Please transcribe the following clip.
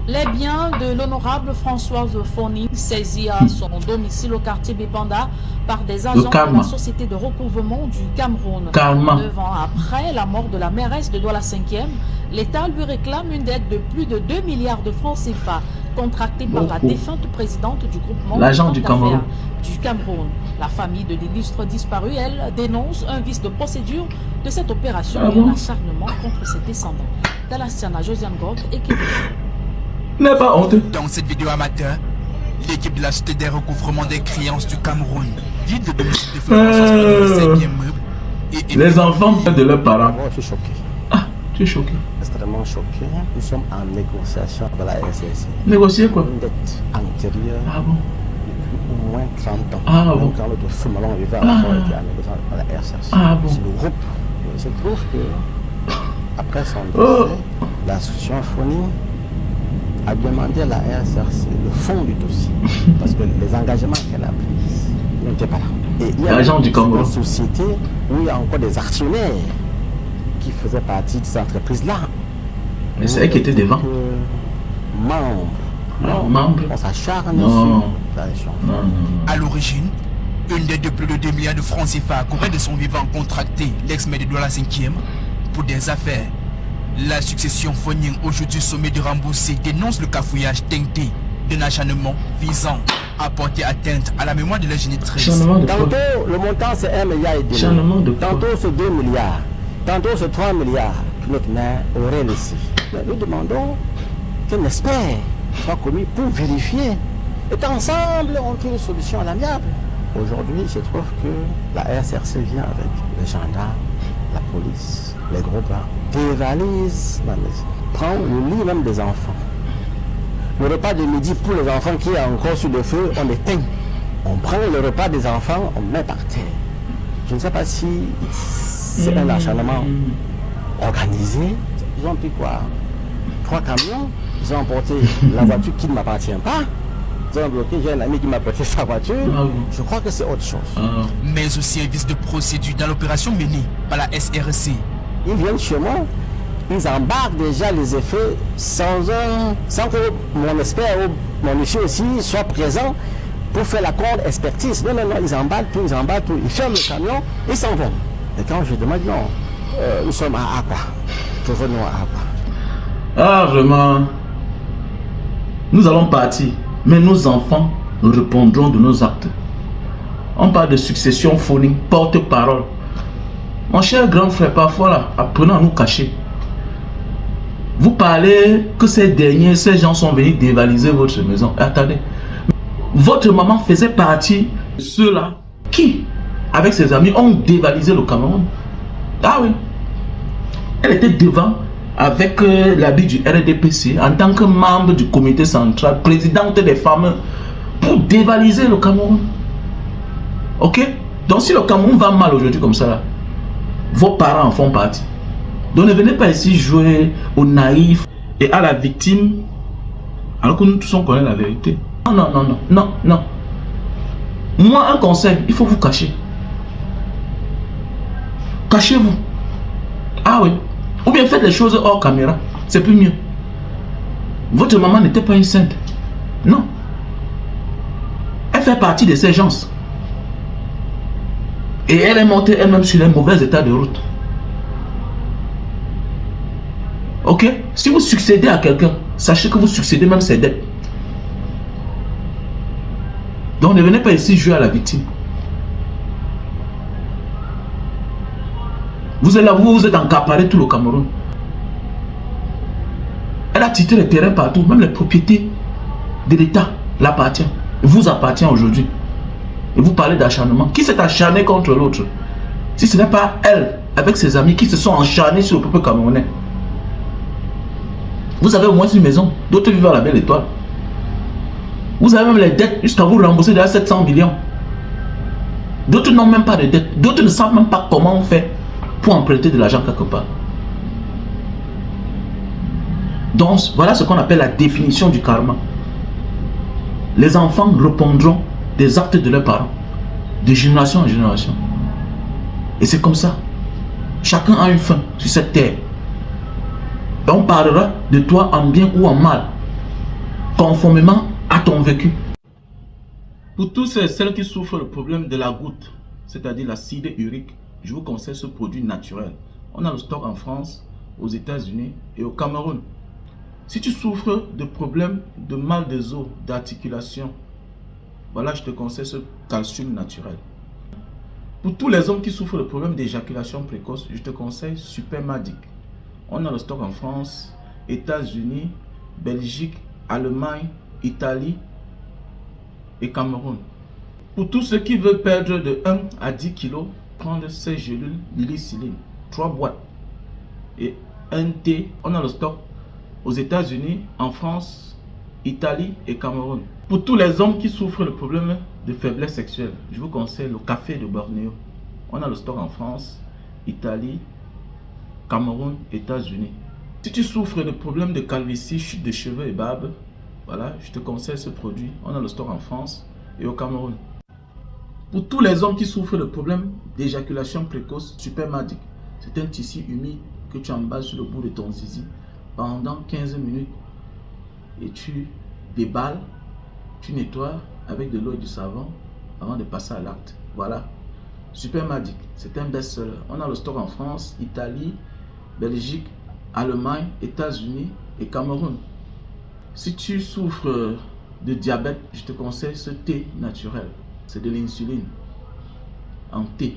Les biens de l'honorable Françoise Fonning saisis à son domicile au quartier Bépanda par des agents de la Société de recouvrement du Cameroun. 9 ans après la mort de la mairesse de Douala 5e, l'État lui réclame une dette de plus de 2 milliards de francs CFA contractée par la défunte présidente du groupement du Cameroun. La famille de l'illustre disparu, elle, dénonce un vice de procédure de cette opération et un acharnement contre ses descendants. Dalastiana Josiane Gok et Québec. N'est pas honte. Dans cette vidéo amateur, l'équipe de la Société des recouvrements des créances du Cameroun vide le domicile de François et les enfants de leurs parents. Moi, je suis choqué. Ah, tu es choqué. Extrêmement choqué. Nous sommes en négociation avec la RCC. Négocier quoi? Une dette antérieure. Ah bon? Depuis au moins 30 ans. Ah bon? Quand le feu Malon vivait encore été en négociation avec la RCC. Ah bon? C'est le groupe. Il se trouve que, après son décès, l'association Fonning a demandé à la RCC le fond du dossier. Parce que les engagements qu'elle a pris n'étaient pas là. Et il y a une société où il y a encore des actionnaires qui faisaient partie de cette entreprise-là. Mais c'est elle qui était devant. Membre. On s'acharne sur la gestion. À l'origine, une dette de plus de 2 milliards de francs CFA courait de son vivant contracté l'ex-maire de Douala 5e pour des affaires. La succession Fonning, aujourd'hui sommet de rembourser, dénonce le cafouillage teinté d'un acharnement visant à porter atteinte à la mémoire de la génitrice. Tantôt, le montant c'est 1 milliard et demi. Tantôt c'est 2 milliards. Tantôt c'est 3 milliards que notre mère aurait laissé. Mais nous demandons qu'un expert soit commis pour vérifier. Et ensemble, on trouve une solution à l'amiable. Aujourd'hui, il se trouve que la RCC vient avec les gendarmes, la police, les gros bras, dévalise la maison, prend le lit même des enfants. Le repas de midi pour les enfants qui est encore sur le feu, on éteint. On prend le repas des enfants, on met par terre. Je ne sais pas si c'est un acharnement organisé. Ils ont pris quoi? 3 camions, ils ont emporté la voiture qui ne m'appartient pas. Ils ont bloqué, j'ai un ami qui m'a prêté sa voiture. Je crois que c'est autre chose. Mais aussi un vice de procédure dans l'opération menée par la SRC. Ils viennent chez moi, ils embarquent déjà les effets sans que mon expert ou mon monsieur aussi soit présent pour faire la contre-expertise. Non, ils embarquent tout, ils ferment le camion, ils s'en vont. Et quand je demande, non, nous sommes à Aqua. Revenons à Aqua. Ah, vraiment. Nous allons partir, mais nos enfants répondront de nos actes. On parle de succession Fonning, porte-parole. Mon cher grand frère, parfois là, apprenons à nous cacher. Vous parlez que ces gens sont venus dévaliser votre maison. Attendez, votre maman faisait partie de ceux-là qui, avec ses amis, ont dévalisé le Cameroun. Ah oui. Elle était devant avec l'habit du RDPC en tant que membre du comité central, présidente des femmes, pour dévaliser le Cameroun. Ok? Donc si le Cameroun va mal aujourd'hui comme ça, là, vos parents en font partie. Donc ne venez pas ici jouer au naïf et à la victime alors que nous tous on connaît la vérité. Non. Moi un conseil, il faut vous cacher. Cachez-vous. Ah oui. Ou bien faites les choses hors caméra. C'est plus mieux. Votre maman n'était pas une sainte. Non. Elle fait partie de ces gens. Et elle est montée elle-même sur un mauvais état de route. Ok? Si vous succédez à quelqu'un, sachez que vous succédez même ses dettes. Donc ne venez pas ici jouer à la victime. Vous êtes là, vous êtes encaparé tout le Cameroun. Elle a titré les terrains partout, même les propriétés de l'État l'appartiennent. Vous appartient aujourd'hui. Et vous parlez d'acharnement. Qui s'est acharné contre l'autre? Si ce n'est pas elle, avec ses amis qui se sont acharnés sur le peuple camerounais. Vous avez au moins une maison. D'autres vivent à la Belle Étoile. Vous avez même les dettes jusqu'à vous rembourser de 700 millions. D'autres n'ont même pas de dettes. D'autres ne savent même pas comment on fait pour emprunter de l'argent quelque part. Donc, voilà ce qu'on appelle la définition du karma. Les enfants répondront des actes de leurs parents, de génération en génération. Et c'est comme ça. Chacun a une fin sur cette terre. Et on parlera de toi en bien ou en mal. conformément à ton vécu. Pour tous celles qui souffrent le problème de la goutte, c'est-à-dire l'acide urique, je vous conseille ce produit naturel. On a le stock en France, aux États-Unis et au Cameroun. Si tu souffres de problèmes de mal des os, d'articulation, voilà, je te conseille ce calcium naturel. Pour tous les hommes qui souffrent de problèmes d'éjaculation précoce, je te conseille Supermadic. On a le stock en France, États-Unis, Belgique, Allemagne, Italie et Cameroun. Pour tous ceux qui veulent perdre de 1 à 10 kg, prendre ces gélules Lilicyline, 3 boîtes et un thé. On a le stock aux États-Unis, en France, Italie et Cameroun. Pour tous les hommes qui souffrent de problèmes de faiblesse sexuelle, je vous conseille le café de Bornéo. On a le stock en France, Italie, Cameroun, États-Unis. Si tu souffres de problèmes de calvitie, chute de cheveux et barbe, voilà, je te conseille ce produit. On a le stock en France et au Cameroun. Pour tous les hommes qui souffrent de problèmes d'éjaculation précoce, Supermadic. C'est un tissu humide que tu emballes sur le bout de ton zizi pendant 15 minutes et tu déballes, tu nettoies avec de l'eau et du savon avant de passer à l'acte. Voilà, Supermadic, c'est un best-seller. On a le stock en France, Italie, Belgique, Allemagne, États-Unis et Cameroun. Si tu souffres de diabète, je te conseille ce thé naturel. C'est de l'insuline en thé.